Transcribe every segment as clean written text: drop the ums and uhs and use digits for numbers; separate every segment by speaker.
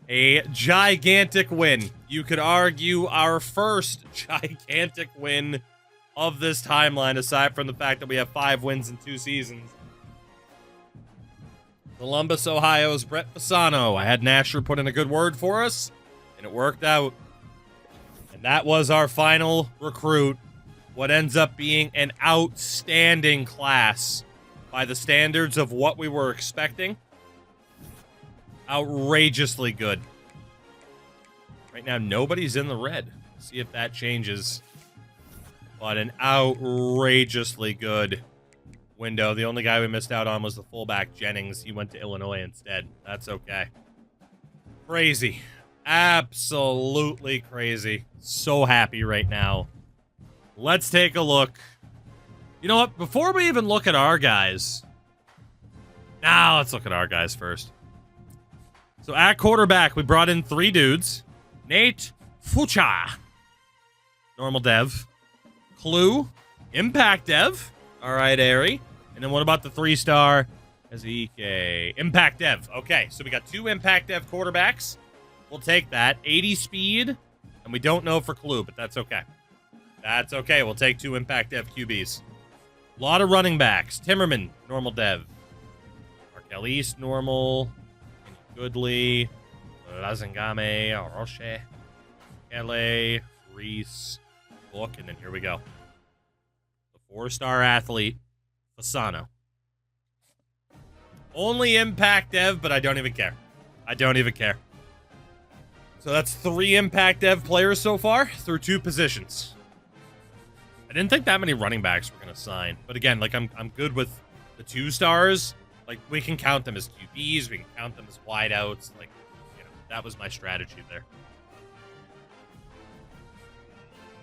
Speaker 1: A gigantic win. You could argue our first gigantic win of this timeline, aside from the fact that we have 5 wins in 2 seasons. Columbus, Ohio's Brett Fasano. I had Nasher put in a good word for us, and it worked out. And that was our final recruit. What ends up being an outstanding class by the standards of what we were expecting. Outrageously good. Right now, nobody's in the red. See if that changes. But an outrageously good window. The only guy we missed out on was the fullback, Jennings. He went to Illinois instead. That's okay. Crazy. Absolutely crazy. So happy right now. Let's take a look. You know what? Before we even look at our guys. Now, let's look at our guys first. So at quarterback, we brought in 3 dudes. Nate Fucha. Normal dev. Clue. Impact dev. All right, Ari. And then what about the 3-star? Ezeke. Impact dev. Okay, so we got 2 impact dev quarterbacks. We'll take that. 80 speed. And we don't know for Clue, but that's okay. That's okay. We'll take 2 impact dev QBs. A lot of running backs. Timmerman, normal dev. Markel East, normal. Goodley. Lazangame. Roche. Kelly. Reese. Book. And then here we go. The 4-star athlete. Fasano. Only impact dev, but I don't even care. I don't even care. So that's 3 impact dev players so far through 2 positions. I didn't think that many running backs were going to sign. But again, like I'm good with the 2-stars. Like we can count them as QBs. We can count them as wideouts. Like, you know, that was my strategy there.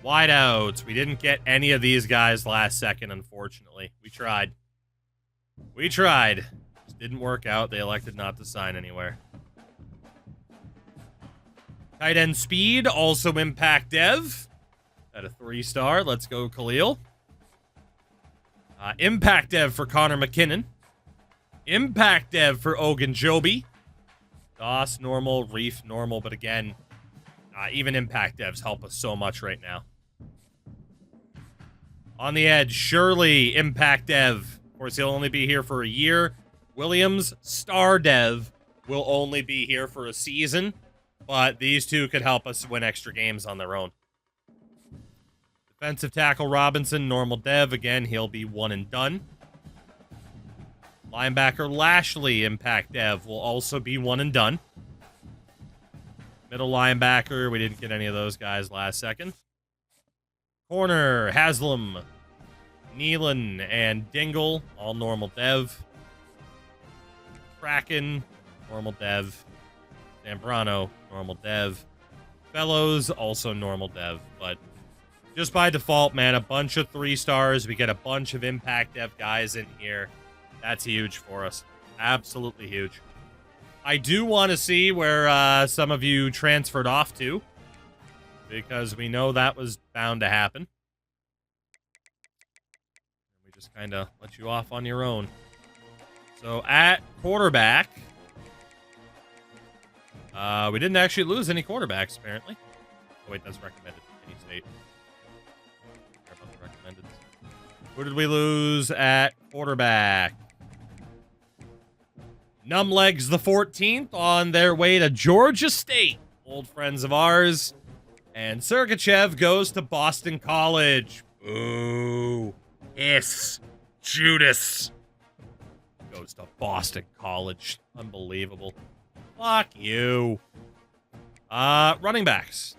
Speaker 1: Wideouts. We didn't get any of these guys last second, unfortunately. We tried. We tried. Just didn't work out. They elected not to sign anywhere. Tight end speed, also impact dev. At a 3-star. Let's go, Khalil. Impact dev for Connor McKinnon. Impact dev for Ogunjobi. Doss, normal. Reef, normal. But again, even impact devs help us so much right now. On the edge, Shirley, impact dev. Of course, he'll only be here for a year. Williams, star dev, will only be here for a season. But these 2 could help us win extra games on their own. Defensive tackle Robinson, normal dev. Again, he'll be 1 and done. Linebacker Lashley, impact dev, will also be 1 and done. Middle linebacker, we didn't get any of those guys last second. Corner, Haslam, Nealon, and Dingle, all normal dev. Kraken, normal dev. Zambrano, normal dev. Fellows, also normal dev. But just by default, man, a bunch of 3-stars. We get a bunch of impact dev guys in here. That's huge for us. Absolutely huge. I do want to see where some of you transferred off to, because we know that was bound to happen. We just kind of let you off on your own. So at quarterback, we didn't actually lose any quarterbacks, apparently. Oh, wait, that's recommended. Any state. Care about the recommended. Who did we lose at quarterback? Numblegs the 14th on their way to Georgia State. Old friends of ours. And Sergachev goes to Boston College. Ooh. Yes. Judas goes to Boston College. Unbelievable. Fuck you. Running backs.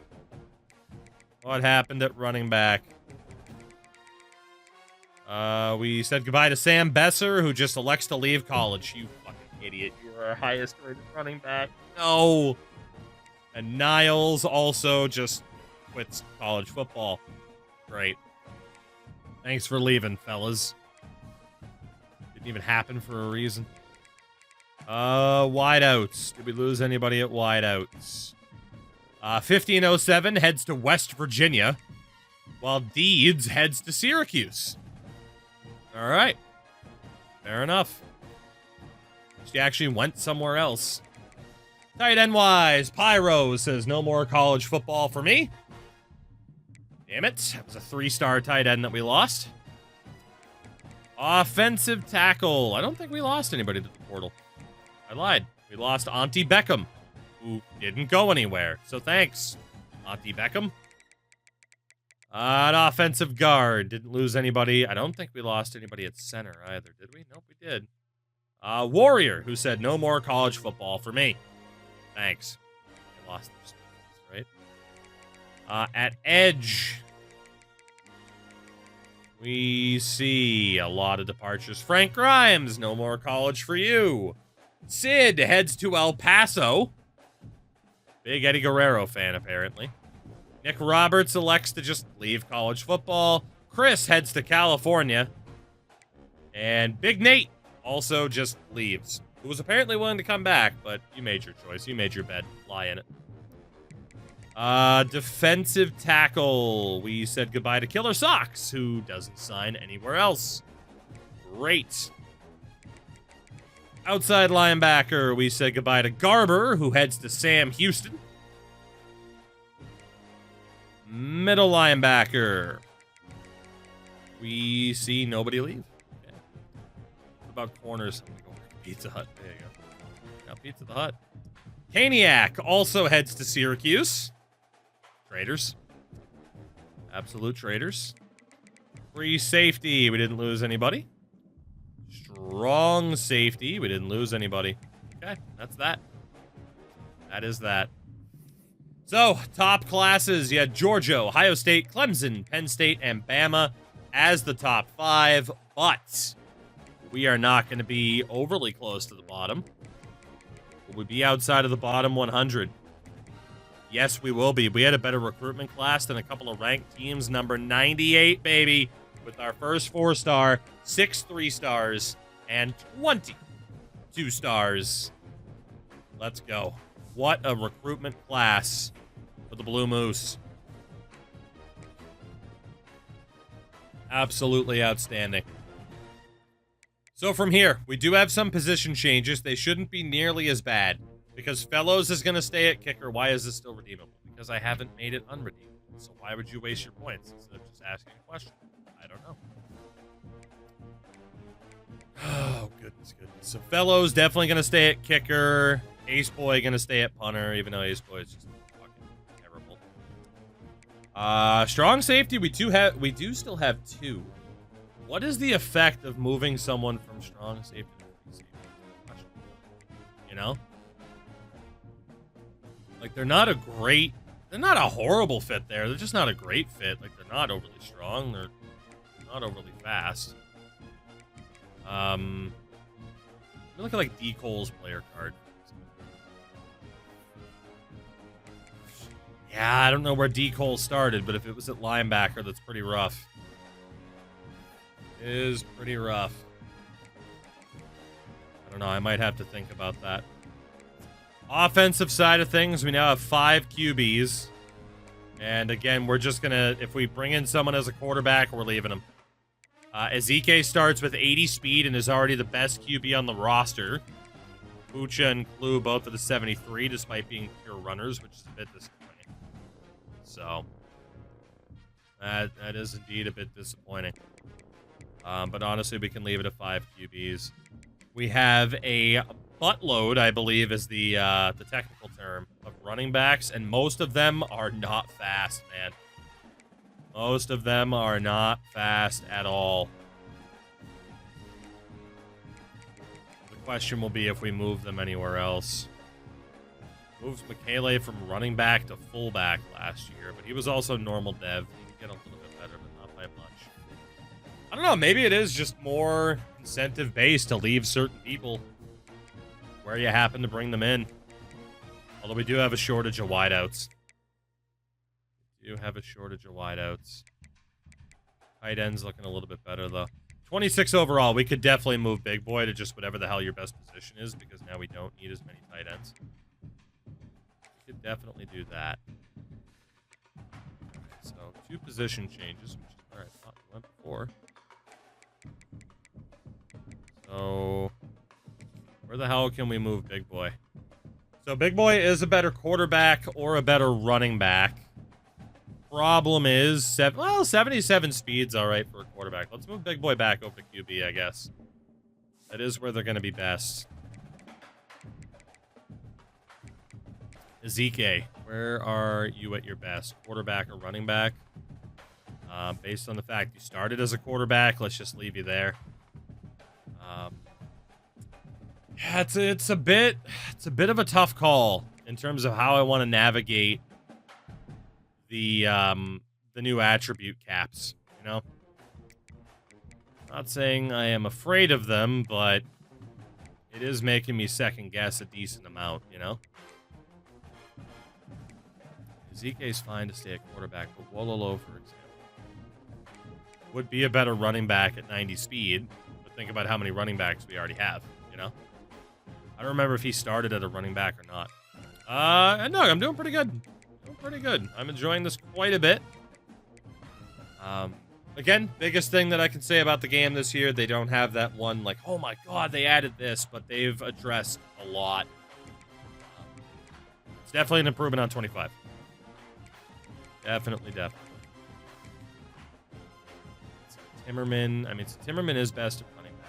Speaker 1: What happened at running back? We said goodbye to Sam Besser, who just elects to leave college. You fucking idiot. You were our highest rated running back. No. And Niles also just quits college football. Great. Thanks for leaving, fellas. Didn't even happen for a reason. Wideouts. Did we lose anybody at wideouts? 1507 heads to West Virginia, while Deeds heads to Syracuse. All right. Fair enough. She actually went somewhere else. Tight end wise, Pyro says no more college football for me. Damn it. That was a 3-star tight end that we lost. Offensive tackle. I don't think we lost anybody to the portal. I lied. We lost Auntie Beckham, who didn't go anywhere. So thanks, Auntie Beckham. An offensive guard. Didn't lose anybody. I don't think we lost anybody at center either, did we? Nope, we did. Warrior, who said no more college football for me. Thanks. I lost their spots, right? At edge, we see a lot of departures. Frank Grimes, no more college for you. Sid heads to El Paso. Big Eddie Guerrero fan, apparently. Nick Roberts elects to just leave college football. Chris heads to California. And Big Nate also just leaves. Who was apparently willing to come back, but you made your choice. You made your bed. Lie in it. Defensive tackle. We said goodbye to Killer Socks, who doesn't sign anywhere else. Great. Outside linebacker, we said goodbye to Garber, who heads to Sam Houston. Middle linebacker. We see nobody leave. Okay. What about corners? I'm going to go work at Pizza Hut. There you go. Now Pizza the Hut. Caniac also heads to Syracuse. Traitors. Absolute traitors. Free safety. We didn't lose anybody. Strong safety. We didn't lose anybody. Okay, that's that. That is that. So, top classes. You had Georgia, Ohio State, Clemson, Penn State, and Bama as the top 5. But we are not going to be overly close to the bottom. Will we be outside of the bottom 100? Yes, we will be. We had a better recruitment class than a couple of ranked teams. Number 98, baby. With our first 4-star, 6 3-stars, and 22 stars. Let's go. What a recruitment class for the Blue Moose. Absolutely outstanding. So from here, we do have some position changes. They shouldn't be nearly as bad. Because Fellows is going to stay at kicker. Why is this still redeemable? Because I haven't made it unredeemable. So why would you waste your points instead of just asking a question? I don't know. Oh, goodness. So Fellows definitely going to stay at kicker. Ace Boy going to stay at punter, even though Ace Boy is just fucking terrible. Strong safety, we do still have 2. What is the effect of moving someone from strong safety to free safety? You know? Like, they're not a horrible fit there. They're just not a great fit. Like, they're not overly strong. They're not overly fast. Look at, like, D. Cole's player card. Yeah, I don't know where D. Cole started, but if it was at linebacker, that's pretty rough. It is pretty rough. I don't know. I might have to think about that. Offensive side of things, we now have 5 QBs. And again, we're just going to, if we bring in someone as a quarterback, we're leaving him. Ezike starts with 80 speed and is already the best QB on the roster. Bucha and Clue both at a 73, despite being pure runners, which is a bit disappointing. So, that is indeed a bit disappointing. But honestly, we can leave it at 5 QBs. We have a buttload, I believe, is the technical term, of running backs, and most of them are not fast, man. Most of them are not fast at all. The question will be if we move them anywhere else. Moved Michele from running back to fullback last year, but he was also normal dev. He can get a little bit better, but not by much. I don't know, maybe it is just more incentive-based to leave certain people where you happen to bring them in. Although we do have a shortage of wideouts. Tight end's looking a little bit better, though. 26 overall. We could definitely move Big Boy to just whatever the hell your best position is, because now we don't need as many tight ends. We could definitely do that. So, 2 position changes, which is where I thought we went before. So, where the hell can we move Big Boy? So Big Boy is a better quarterback or a better running back. Problem is, 77 speed's all right for a quarterback. Let's move Big Boy back over to QB, I guess. That is where they're going to be best. Ezike, where are you at your best? Quarterback or running back? Based on the fact you started as a quarterback, let's just leave you there. Yeah, it's a bit of a tough call in terms of how I want to navigate the new attribute caps, you know? Not saying I am afraid of them, but it is making me second guess a decent amount, you know? Ezike's fine to stay at quarterback, but Wololo, for example, would be a better running back at 90 speed, but think about how many running backs we already have, you know? I don't remember if he started at a running back or not. No, I'm doing pretty good. I'm enjoying this quite a bit. Again, biggest thing that I can say about the game this year, they don't have that one, like, oh my god, they added this, but they've addressed a lot. It's definitely an improvement on 25. Definitely. So Timmerman, Timmerman is best at running back.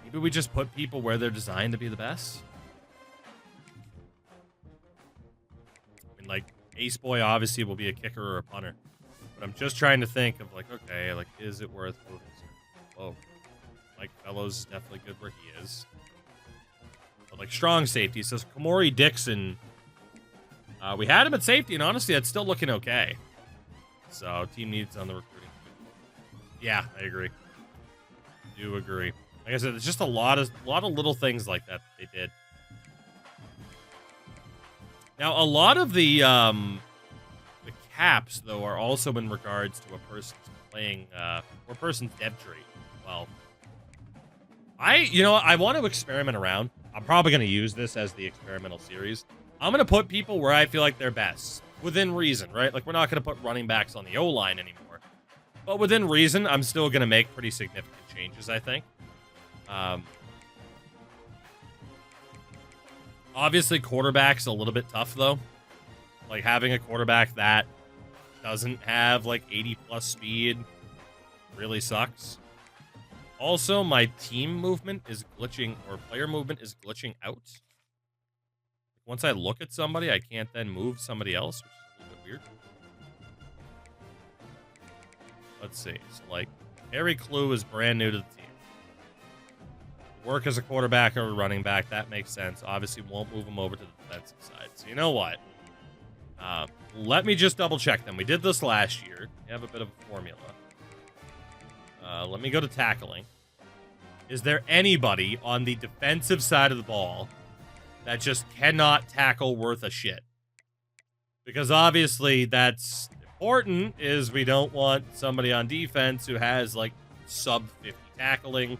Speaker 1: Maybe we just put people where they're designed to be the best. I mean, like, Ace Boy obviously will be a kicker or a punter. But I'm just trying to think of, like, okay, like, is it worth moving? Whoa. Mike Fellows is definitely good where he is. But, like, strong safety. So Kamori Dixon, we had him at safety, and honestly, that's still looking okay. So, team needs on the recruiting. Yeah, I agree. I do agree. Like I said, it's just a lot of little things like that they did. Now, a lot of the caps, though, are also in regards to a person's playing, or a person's dev tree. Well, I want to experiment around. I'm probably going to use this as the experimental series. I'm going to put people where I feel like they're best. Within reason, right? Like, we're not going to put running backs on the O-line anymore. But within reason, I'm still going to make pretty significant changes, I think. Obviously, quarterback's a little bit tough, though. Like, having a quarterback that doesn't have, like, 80-plus speed really sucks. Also, my team movement is glitching, or player movement is glitching out. Once I look at somebody, I can't then move somebody else, which is a little bit weird. Let's see. So, like, Harry Clue is brand new to the team. Work as a quarterback or a running back, that makes sense. Obviously, won't move him over to the defensive side. So, you know what? Let me just double-check them. We did this last year. We have a bit of a formula. Let me go to tackling. Is there anybody on the defensive side of the ball that just cannot tackle worth a shit? Because obviously that's important, is we don't want somebody on defense who has, like, sub 50 tackling.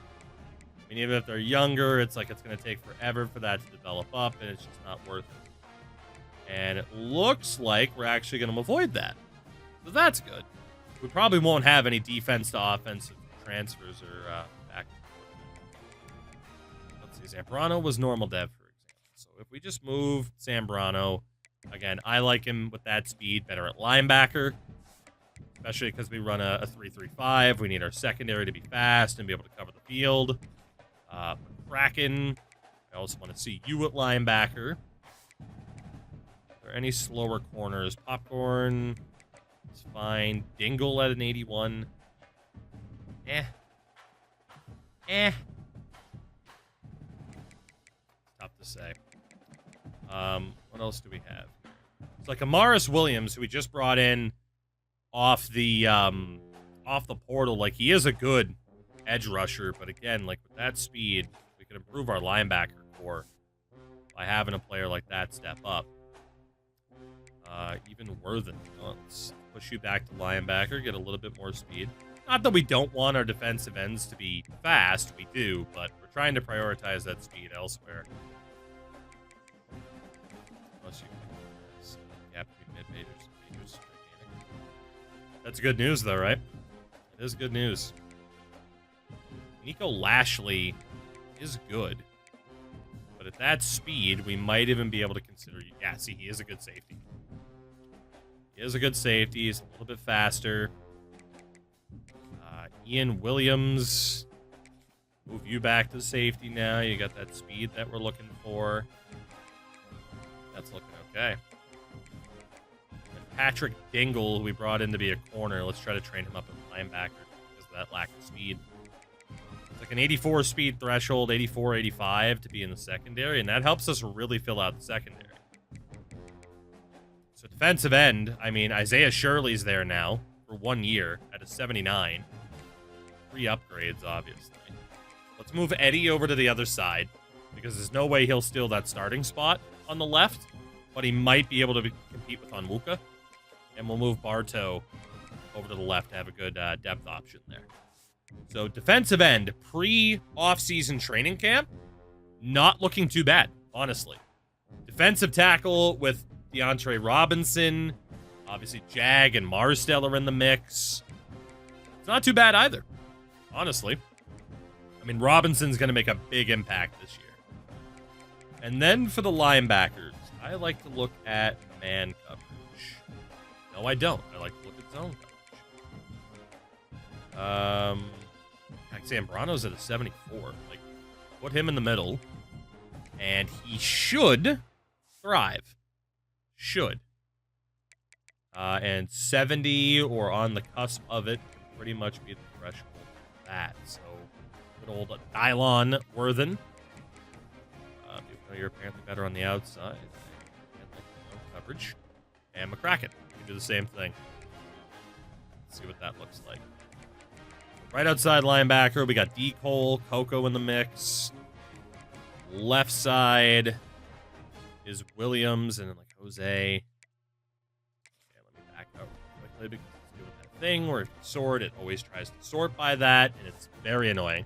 Speaker 1: I mean, even if they're younger, it's like it's going to take forever for that to develop up, and it's just not worth it. And it looks like we're actually going to avoid that. So that's good. We probably won't have any defense to offensive transfers or back and forth. Let's see. Zambrano was normal dev, for example. So if we just move Zambrano, again, I like him with that speed better at linebacker, especially because we run a 3-3-5. We need our secondary to be fast and be able to cover the field. Kraken, I also want to see you at linebacker. Are there any slower corners? Popcorn, it's fine. Dingle at an 81. Tough to say. What else do we have? It's like Amaris Williams, who we just brought in off the portal. Like, he is a good edge rusher, but again, like, with that speed, we can improve our linebacker core by having a player like that step up. Even Worthen, let's push you back to linebacker, get a little bit more speed. Not that we don't want our defensive ends to be fast, we do, but we're trying to prioritize that speed elsewhere. Unless you can mid-majors. That's good news, though, right? It is good news. Nico Lashley is good. at that speed, we might even be able to consider... Yeah, see, he is a good safety. He is a good safety. He's a little bit faster. Ian Williams. Move you back to safety now. You got that speed that we're looking for. That's looking okay. And Patrick Dingle, who we brought in to be a corner. Let's try to train him up as a linebacker because of that lack of speed. It's like an 84 speed threshold, 84, 85 to be in the secondary, and that helps us really fill out the secondary. So defensive end, I mean, Isaiah Shirley's there now for 1 year at a 79. 3 upgrades, obviously. Let's move Eddie over to the other side because there's no way he'll steal that starting spot on the left, but he might be able to compete with Onwuka. And we'll move Bartow over to the left to have a good depth option there. So defensive end, pre-off-season training camp, not looking too bad, honestly. Defensive tackle with DeAndre Robinson. Obviously, Jag and Marsdell are in the mix. It's not too bad either, honestly. I mean, Robinson's going to make a big impact this year. And then for the linebackers, I like to look at man coverage. No, I don't. I like to look at zone coverage. Zambrano's at a 74. Like, put him in the middle, and he should thrive. Should. And 70 or on the cusp of it can pretty much be the threshold for that. So, good old Dylan Worthen. You're apparently better on the outside. And like coverage. And McCracken. You can do the same thing. Let's see what that looks like. Right outside linebacker, we got D. Cole, Coco in the mix. Left side is Williams and then like Jose. Okay, let me back up quickly because it's doing that thing where if you sort, it always tries to sort by that, and it's very annoying.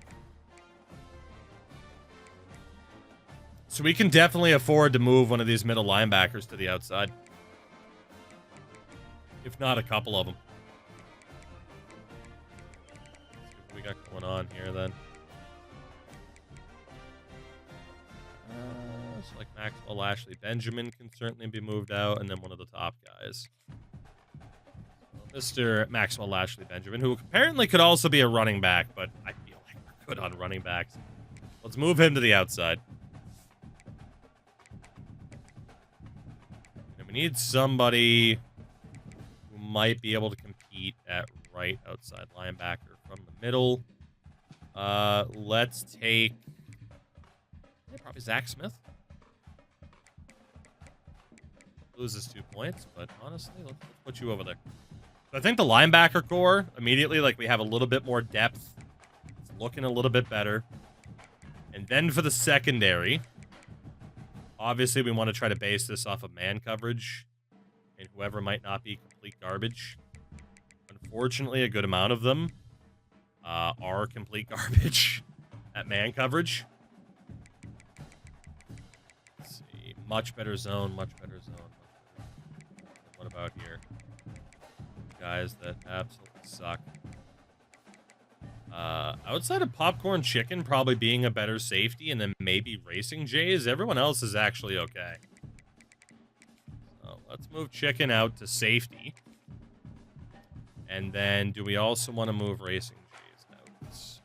Speaker 1: So we can definitely afford to move one of these middle linebackers to the outside. If not a couple of them. Let's see what we got going on here then. So like Maxwell Ashley Benjamin can certainly be moved out, and then one of the top guys. Mr. Maxwell Ashley Benjamin, who apparently could also be a running back, but I feel like we're good on running backs. Let's move him to the outside. And we need somebody who might be able to compete at right outside linebacker from the middle. Let's take probably Zach Smith. Loses 2 points, but honestly, let's put you over there. So I think the linebacker core, immediately, like, we have a little bit more depth. It's looking a little bit better. And then for the secondary, obviously we want to try to base this off of man coverage and whoever might not be complete garbage. Unfortunately, a good amount of them are complete garbage at man coverage. Let's see. Much better zone, much better zone. What about here? Guys that absolutely suck. Outside of Popcorn Chicken probably being a better safety and then maybe Racing Jays, everyone else is actually okay. So let's move Chicken out to safety. And then do we also want to move Racing Jays out?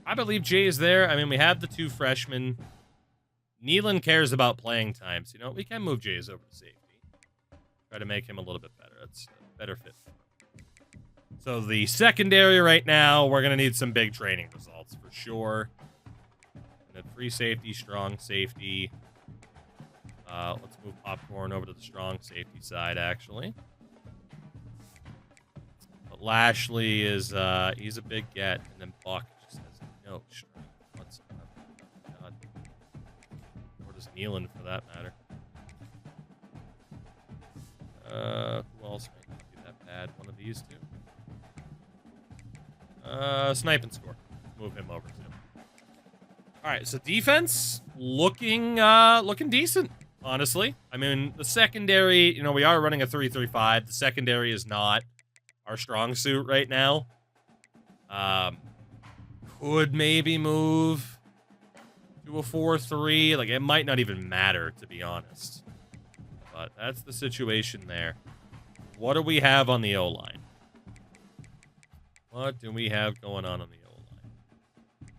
Speaker 1: I believe Jay is there. I mean, we have the 2 freshmen. Nealon cares about playing time. So, you know, we can move Jays over to safety. Try to make him a little bit better. That's a better fit. So the secondary right now, we're going to need some big training results for sure. And then free safety, strong safety. Let's move Popcorn over to the strong safety side, actually. But Lashley is, he's a big get. And then Buck just has no strength whatsoever. God. Or does Nealon, for that matter. Who else might not be that bad? One of these 2. Snipe and score. Move him over too. All right, so defense looking decent, honestly. I mean, the secondary, you know, we are running a 3-3-5. The secondary is not our strong suit right now. Could maybe move to to a 4-3. Like, it might not even matter, to be honest. But that's the situation there. What do we have on the O-line? What do we have going on the O-line?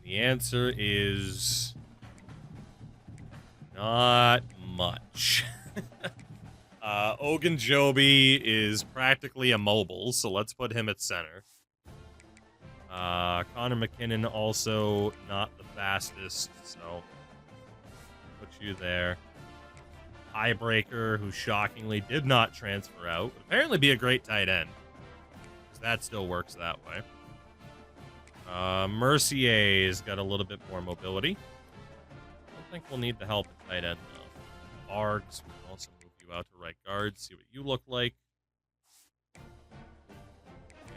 Speaker 1: The answer is... not much. Ogunjobi is practically immobile, so let's put him at center. Connor McKinnon also not the fastest, so put you there. Highbreaker, who shockingly did not transfer out, would apparently be a great tight end, because that still works that way. Mercier's got a little bit more mobility. I don't think we'll need the help at tight end, though. Args, we can also move you out to right guard, see what you look like.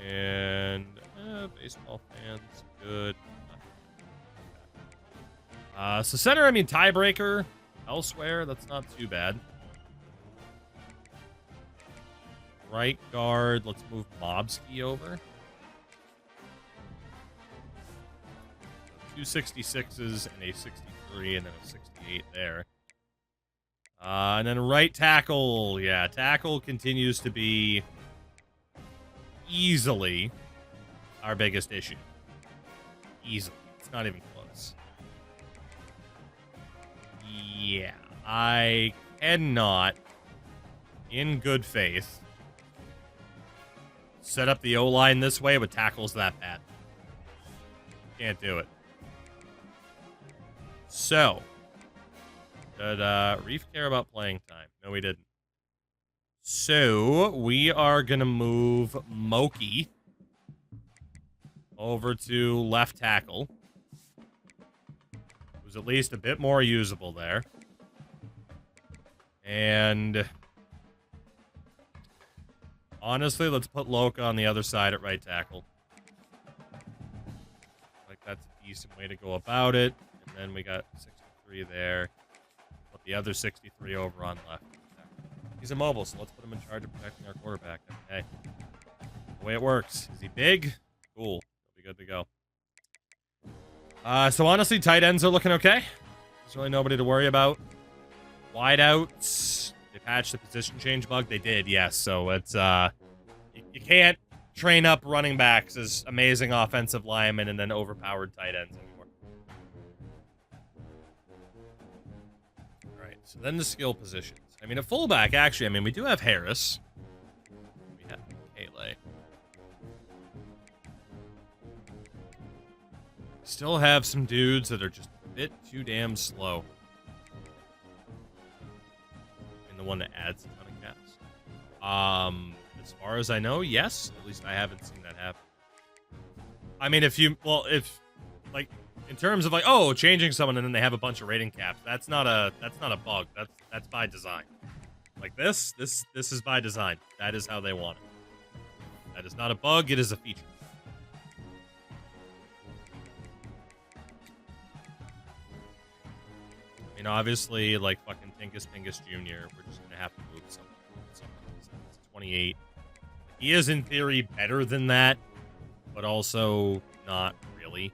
Speaker 1: And baseball fans, good. So center, I mean, tiebreaker. Elsewhere, that's not too bad. Right guard, let's move Mobsky over. 2 66s and a 63 and then a 68 there. And then right tackle. Yeah, tackle continues to be easily our biggest issue. Easily. It's not even close. Yeah, I cannot, in good faith, set up the O-line this way with tackles that bad. Can't do it. So, did Reef care about playing time? No, we didn't. So, we are going to move Moki over to left tackle. Who's at least a bit more usable there. And honestly, let's put Loka on the other side at right tackle. Like, that's a decent way to go about it. And then we got 63 there. Put the other 63 over on left. He's immobile, so let's put him in charge of protecting our quarterback. Okay. The way it works. Is he big? Cool. He'll be good to go. So honestly, tight ends are looking okay. There's really nobody to worry about. Wideouts. They patched the position change bug. They did, yes. So it's, you can't train up running backs as amazing offensive linemen and then overpowered tight ends anymore. All right, so then the skill positions. I mean, a fullback, actually, I mean, we do have Harris. We have Kale. Still have some dudes that are just a bit too damn slow. And the one that adds a ton of caps. As far as I know, yes. At least I haven't seen that happen. I mean, if, like, in terms of, like, oh, changing someone and then they have a bunch of rating caps, that's not a bug. That's by design. Like, this is by design. That is how they want it. That is not a bug, it is a feature. I mean, obviously, like, fucking Pinkus Jr., we're just gonna have to move something. It's 28. He is, in theory, better than that, but also not really.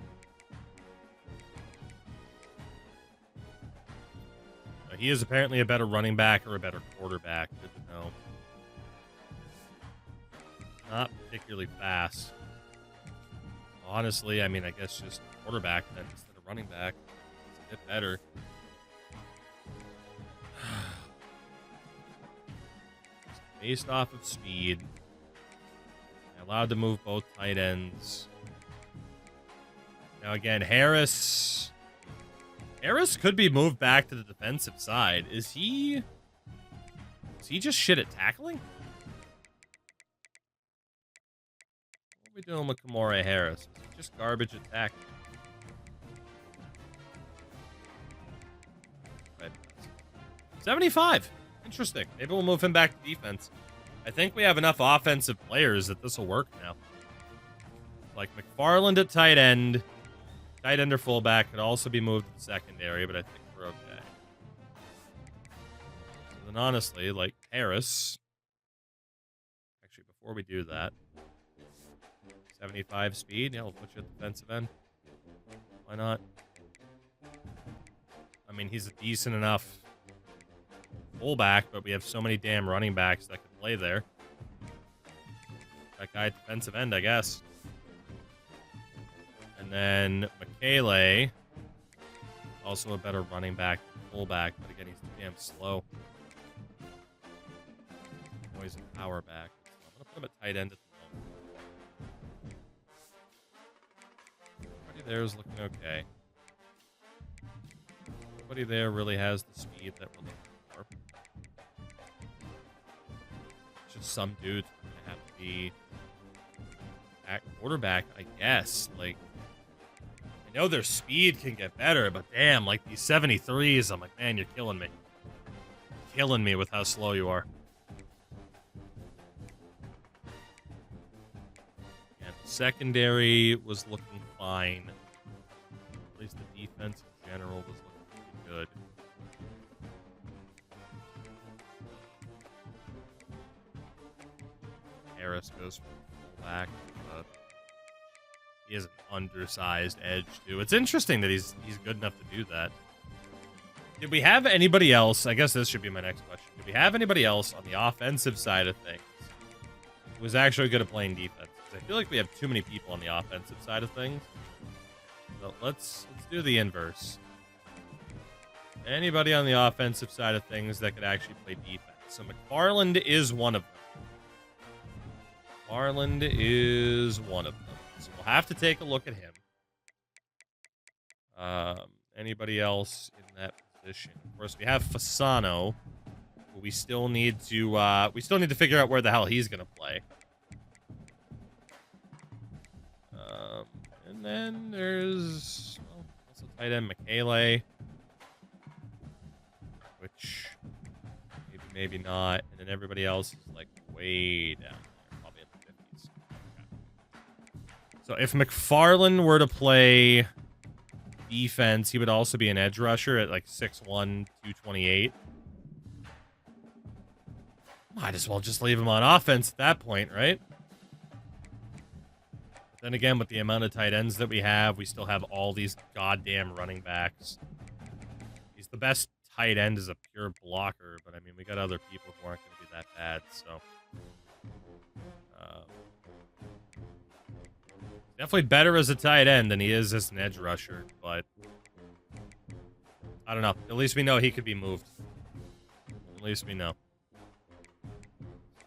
Speaker 1: He is apparently a better running back or a better quarterback. Good to know. Not particularly fast. Honestly, I mean, I guess just quarterback then instead of running back. It's a bit better. Based off of speed. Allowed to move both tight ends. Now again, Harris could be moved back to the defensive side. Is he just shit at tackling? What are we doing with Kamora Harris? Is he just garbage at tackling? Right. 75. Interesting. Maybe we'll move him back to defense. I think we have enough offensive players that this will work now. Like McFarland at tight end. Tight end or fullback could also be moved to the secondary, but I think we're okay. So then honestly, like Harris. Actually, before we do that, 75 speed. Yeah, we'll put you at the defensive end. Why not? mean, he's a decent enough fullback, but we have so many damn running backs that can play there. That guy at defensive end, I guess. And then Michele, also a better running back than fullback, but again, he's damn slow. Always a power back. So I'm going to put him at tight end at the moment. Everybody there is looking okay. Nobody there really has the speed that we're looking for. It's just some dudes are going to have to be at quarterback, I guess. Like, I know their speed can get better, but damn, like these 73s, I'm like, man, you're killing me. Killing me with how slow you are. And the secondary was looking fine. At least the defense in general was looking pretty good. Harris goes for fullback. He has an undersized edge, too. It's interesting that he's good enough to do that. Did we have anybody else? I guess this should be my next question. Did we have anybody else on the offensive side of things who was actually good at playing defense? Because I feel like we have too many people on the offensive side of things. So let's do the inverse. Anybody on the offensive side of things that could actually play defense? So McFarland is one of them. McFarland is one of them. So we'll have to take a look at him. Anybody else in that position? Of course, we have Fasano. But we still need to figure out where the hell he's gonna play. And then there's also tight end Michele, which maybe not. And then everybody else is like way down. So if McFarland were to play defense, he would also be an edge rusher at like 6'1", 228. Might as well just leave him on offense at that point, right? But then again, with the amount of tight ends that we have, we still have all these goddamn running backs. He's the best tight end as a pure blocker, but I mean, we got other people who aren't going to be that bad, so... Definitely better as a tight end than he is as an edge rusher, but I don't know. At least we know he could be moved. At least we know.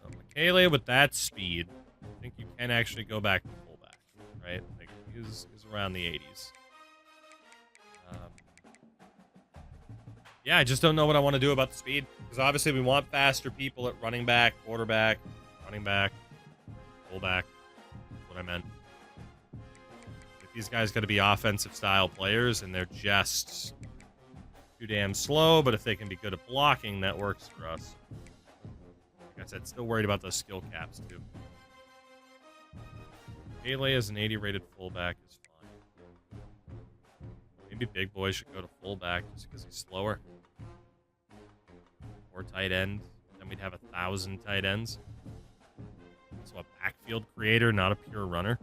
Speaker 1: So Michele with that speed, I think you can actually go back to fullback, right? Like he's around the 80s. Yeah, I just don't know what I want to do about the speed because obviously we want faster people at running back, quarterback, running back, fullback. That's what I meant. These guys got to be offensive style players, and they're just too damn slow. But if they can be good at blocking, that works for us. Like I said, still worried about those skill caps, too. Gale as an 80 rated fullback is fine. Maybe Big Boy should go to fullback just because he's slower. Or tight end. Then we'd have 1,000 tight ends. So a backfield creator, not a pure runner.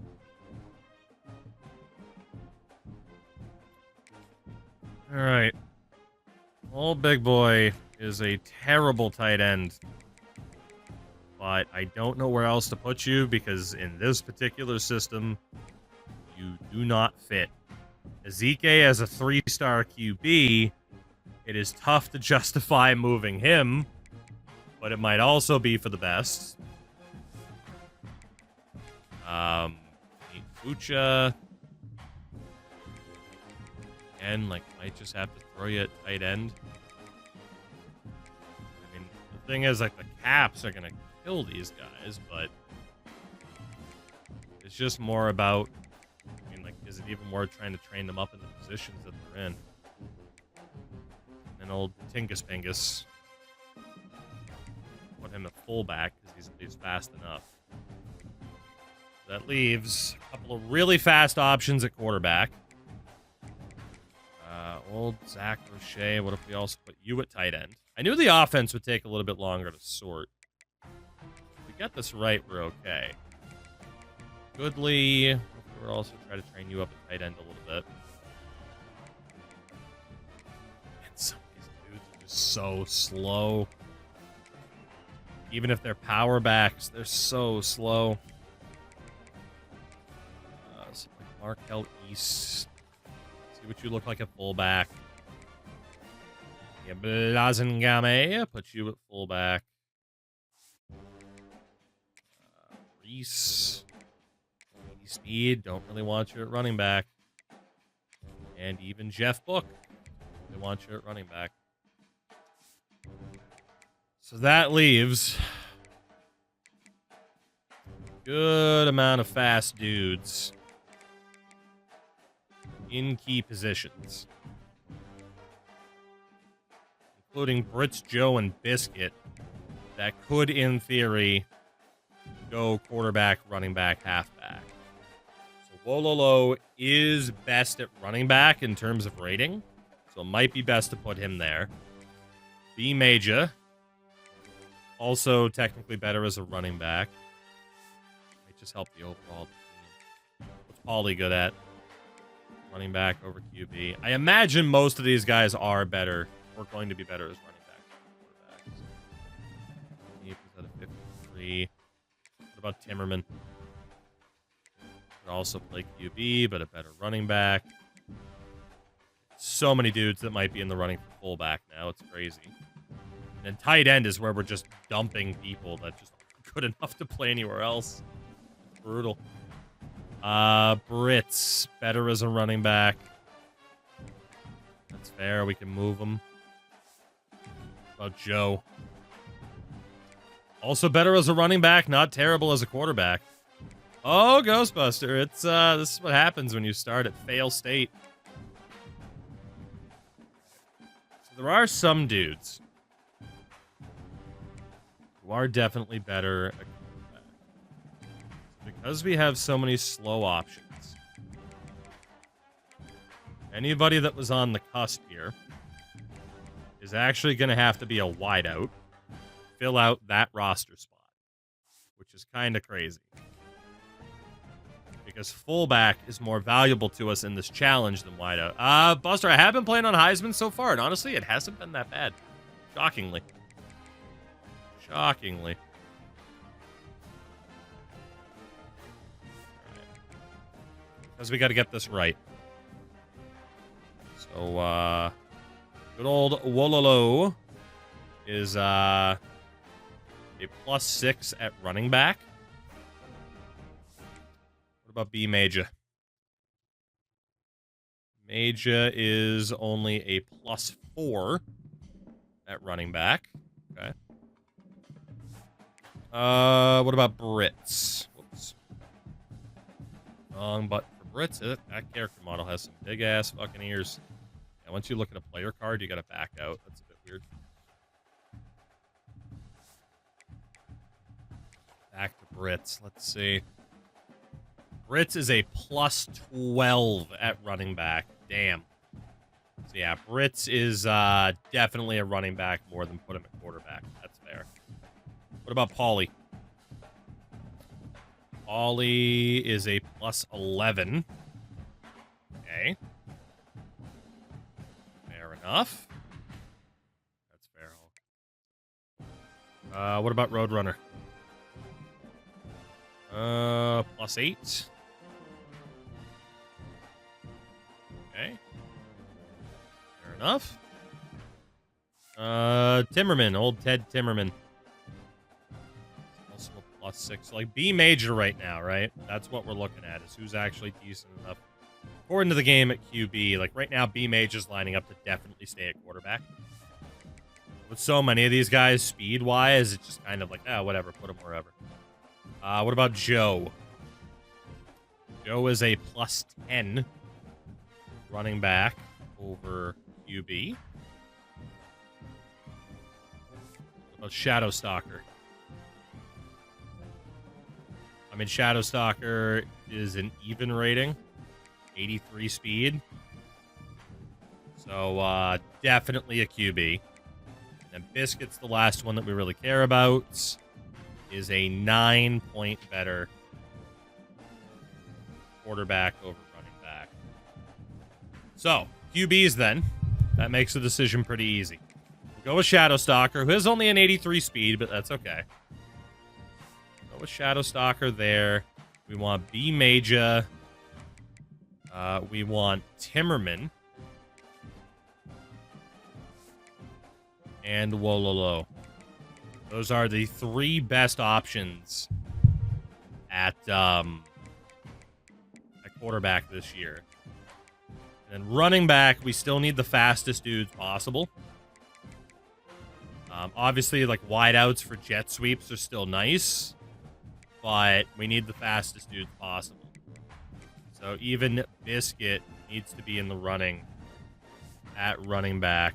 Speaker 1: All right. Old Big Boy is a terrible tight end. But I don't know where else to put you because in this particular system, you do not fit. Ezike as a 3-star QB, it is tough to justify moving him, but it might also be for the best. Ucha. And like might just have to throw you at tight end. I mean, the thing is, like, the caps are gonna kill these guys, but it's just more about, I mean, like, is it even worth trying to train them up in the positions that they're in? And old Tingus Pingus, put him at fullback because he's fast enough. That leaves a couple of really fast options at quarterback. Old Zach Roche. What if we also put you at tight end? I knew the offense would take a little bit longer to sort. If we get this right, we're okay. Goodley. We'll also try to train you up at tight end a little bit. And so slow. Even if they're power backs, they're so slow. So like Markel East. See what you look like at fullback. Yeah, Blazengame, put you at fullback. Reese. Speed, don't really want you at running back. And even Jeff Book, they want you at running back. So that leaves a good amount of fast dudes in key positions, including Brits, Joe, and Biscuit, that could, in theory, go quarterback, running back, halfback. So Wololo is best at running back in terms of rating, so it might be best to put him there. B Major, also technically better as a running back. Might just help the overall team. What's Paulie good at? Running back over QB. I imagine most of these guys are better, or going to be better as running backs than quarterbacks. He was at a 53. What about Timmerman? Could also play QB, but a better running back. So many dudes that might be in the running for fullback now. It's crazy. And then tight end is where we're just dumping people that just aren't good enough to play anywhere else. It's brutal. Brits, better as a running back. That's fair. We can move him. What about Joe? Also better as a running back, not terrible as a quarterback. Oh, Ghostbuster. It's this is what happens when you start at fail state. So there are some dudes who are definitely better at quarterback. Because we have so many slow options, anybody that was on the cusp here is actually going to have to be a wideout, fill out that roster spot, which is kind of crazy. Because fullback is more valuable to us in this challenge than wideout. Buster, I have been playing on Heisman so far, and honestly, it hasn't been that bad. Shockingly. Shockingly. Because we got to get this right. So, good old Wololo is a +6 at running back. What about B Major? Major is only a +4 at running back. Okay. What about Brits? Whoops. Wrong button for Brits. That character model has some big ass fucking ears. And once you look at a player card, you gotta back out. That's a bit weird. Back to Brits. Let's see. Brits is a +12 at running back. Damn. So yeah, Brits is definitely a running back more than put him at quarterback. That's fair. What about Paulie? Paulie is a +11. Okay. Fair enough. That's fair. What about Roadrunner? +8. Okay. Fair enough. Timmerman, old Ted Timmerman. Also a +6. Like B Major right now, right? That's what we're looking at, is who's actually decent enough. According to the game at QB, like right now, B Major's lining up to definitely stay at quarterback. With so many of these guys, speed-wise, it's just kind of like, whatever, put them wherever. What about Joe? Joe is a +10 running back over QB. What about Shadow Stalker? I mean, Shadow Stalker is an even rating, 83 speed. So, definitely a QB. And Biscuit's the last one that we really care about. Is a 9-point better quarterback over running back. So, QBs then. That makes the decision pretty easy. Go with Shadow Stalker, who is only an 83 speed, but that's okay. Go with Shadow Stalker there. We want B Major. We want Timmerman. And Wololo. Those are the 3 best options at quarterback this year. And then running back, we still need the fastest dudes possible. Obviously, like, wideouts for jet sweeps are still nice, but we need the fastest dudes possible. So even Biscuit needs to be in the running at running back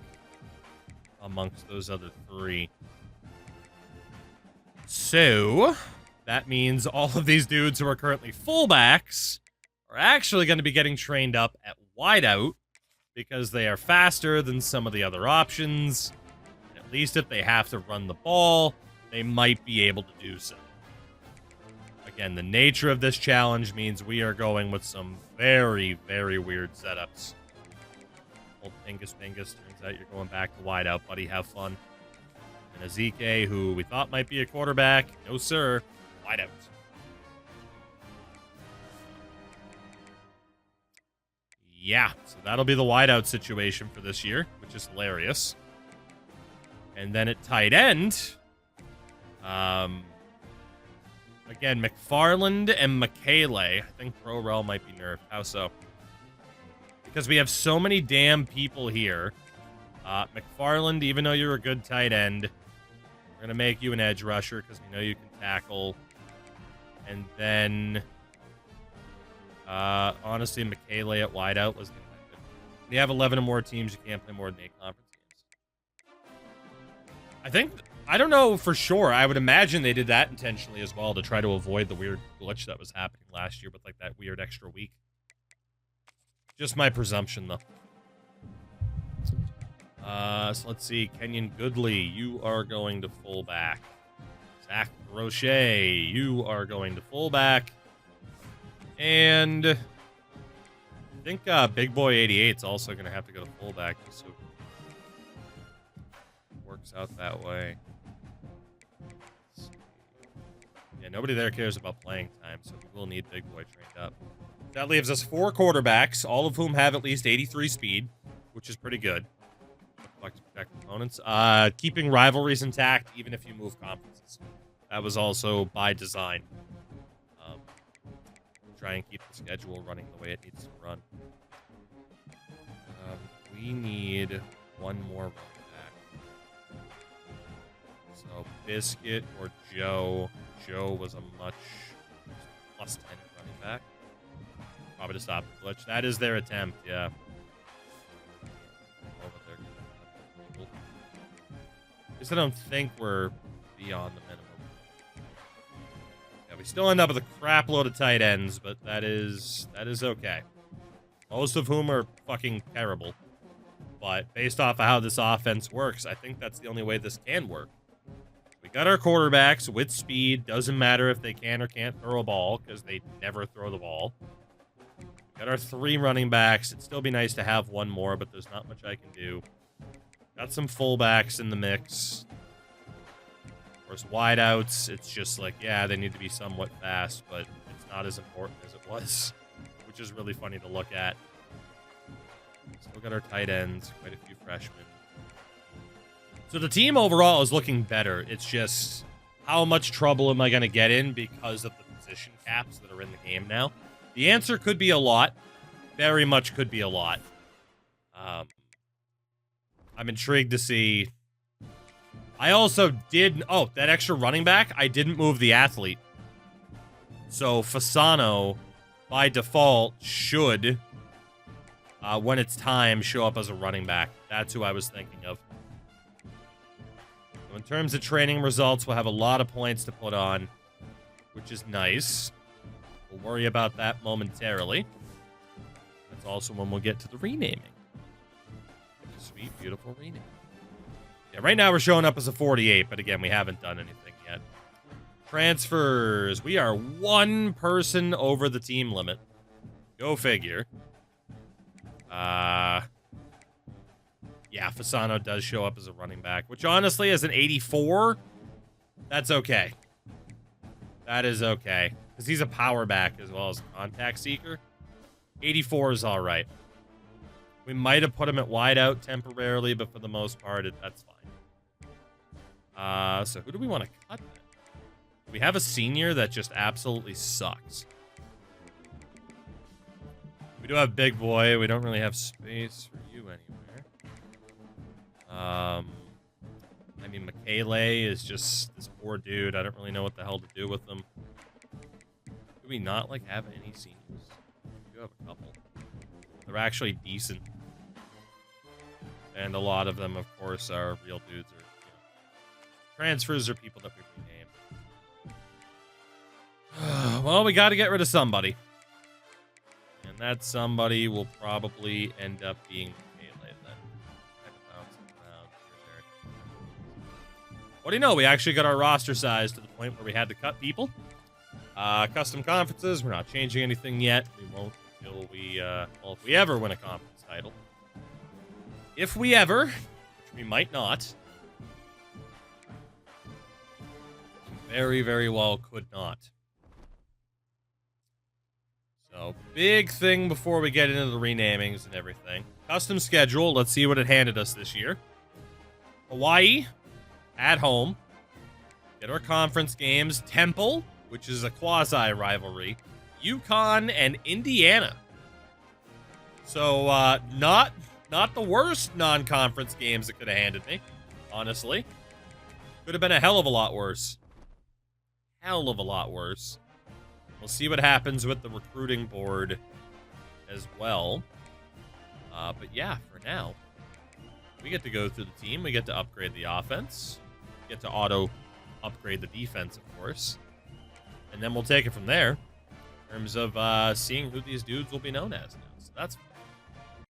Speaker 1: amongst those other 3. So that means all of these dudes who are currently fullbacks are actually going to be getting trained up at wideout because they are faster than some of the other options. And at least if they have to run the ball, they might be able to do so. Again, the nature of this challenge means we are going with some very, very weird setups. Old Pingus, turns out you're going back to wideout, buddy. Have fun. And Ezike, who we thought might be a quarterback. No, sir. Wideout. Yeah, so that'll be the wideout situation for this year, which is hilarious. And then at tight end, again, McFarland and Michele. I think Pro-Rel might be nerfed. How so? Because we have so many damn people here. McFarland, even though you're a good tight end, we're going to make you an edge rusher because we know you can tackle. And then, honestly, Michele at wideout was the good. When you have 11 or more teams, you can't play more than 8 conference games. I don't know for sure. I would imagine they did that intentionally as well to try to avoid the weird glitch that was happening last year with, like, that weird extra week. Just my presumption, though. So let's see. Kenyon Goodley, you are going to fullback. Zach Roche, you are going to fullback. And I think Big Boy 88 is also going to have to go to fullback just so it works out that way. Yeah, nobody there cares about playing time, so we will need Big Boy trained up. That leaves us 4 quarterbacks, all of whom have at least 83 speed, which is pretty good. To protect opponents. Keeping rivalries intact, even if you move conferences. That was also by design. Try and keep the schedule running the way it needs to run. We need one more running back. So Biscuit or Joe. Joe was a much plus 10 running back. Probably to stop the glitch. That is their attempt, yeah. I guess I don't think we're beyond the minimum. Yeah, we still end up with a crap load of tight ends, but that is okay. Most of whom are fucking terrible. But based off of how this offense works, I think that's the only way this can work. We got our quarterbacks with speed. Doesn't matter if they can or can't throw a ball, because they never throw the ball. Got our 3 running backs. It'd still be nice to have one more, but there's not much I can do. Got some fullbacks in the mix. Of course, wideouts, it's just like, yeah, they need to be somewhat fast, but it's not as important as it was, which is really funny to look at. Still got our tight ends, quite a few freshmen. So the team overall is looking better. It's just, how much trouble am I going to get in because of the position caps that are in the game now? The answer could be a lot. Very much could be a lot. I'm intrigued to see. I also did... Oh, that extra running back, I didn't move the athlete. So Fasano, by default, should, when it's time, show up as a running back. That's who I was thinking of. So in terms of training results, we'll have a lot of points to put on, which is nice. We'll worry about that momentarily. That's also when we'll get to the renaming. Sweet, beautiful rename. Yeah, right now we're showing up as a 48, but again, we haven't done anything yet. Transfers. We are 1 person over the team limit. Go figure. Yeah, Yeah, Fasano does show up as a running back, which honestly, as an 84, that's okay. That is okay. Because he's a power back as well as a contact seeker. 84 is all right. We might have put him at wideout temporarily, but for the most part, that's fine. So who do we want to cut then? We have a senior that just absolutely sucks. We do have Big Boy. We don't really have space for you anywhere. I mean, Michele is just this poor dude. I don't really know what the hell to do with him. Do we not, like, have any seniors? We do have a couple. They're actually decent. And a lot of them, of course, are real dudes or, transfers or people that we renamed. Well, we got to get rid of somebody. And that somebody will probably end up being Michele then. What do you know? We actually got our roster size to the point where we had to cut people. Custom conferences, we're not changing anything yet. We won't until we, well, if we ever win a conference title. If we ever, which we might not. Very, very well could not. So, big thing before we get into the renamings and everything. Custom schedule, let's see what it handed us this year. Hawaii, at home. Get our conference games. Temple, which is a quasi-rivalry. UConn and Indiana. So, not the worst non-conference games it could have handed me, honestly. Could have been a hell of a lot worse. Hell of a lot worse. We'll see what happens with the recruiting board as well. But yeah, for now, we get to go through the team. We get to upgrade the offense. We get to auto-upgrade the defense, of course. And then we'll take it from there in terms of seeing who these dudes will be known as now. So that's